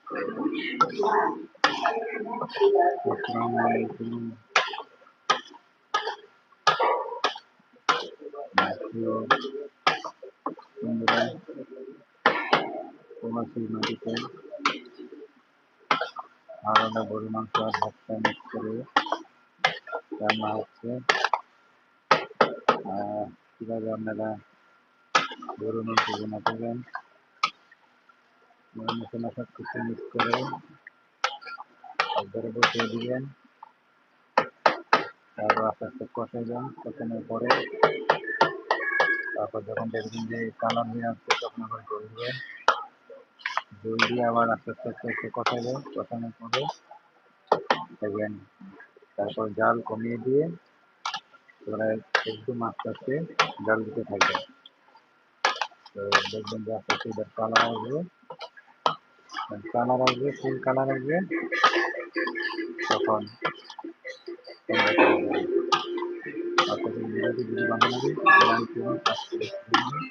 আসসালামু আলাইকুম প্রিয় বন্ধুরা, প্রবাসী নদীতে আলাদা গরু মাংস আর ভর্তা মিক্স করে রান্না হচ্ছে। কীভাবে আপনারা গরু মাংস রান্না করবেন, মশলা সব কিছু মিক্স করে একবারে বসিয়ে দিবেন। তারপর আস্তে আস্তে কষাইবেন। কষানোর পরে তারপর যখন দেখবেন যে কালার হয়ে আসছে তখন আবার জল দিবেন। জল দিয়ে আবার আস্তে আস্তে আস্তে আস্তে কষাইবেন। কষানোর পরে দেখবেন, তারপর জাল কমিয়ে দিয়ে এবারে একদম আস্তে আস্তে জাল দিতে থাকবেন। তো দেখবেন যে আস্তে আস্তে এবার কালার আসবে, ফুল কালার আসবে, তখন ভিডিওটি যদি ভালো লাগে লাইক এবং সাবস্ক্রাইব করুন।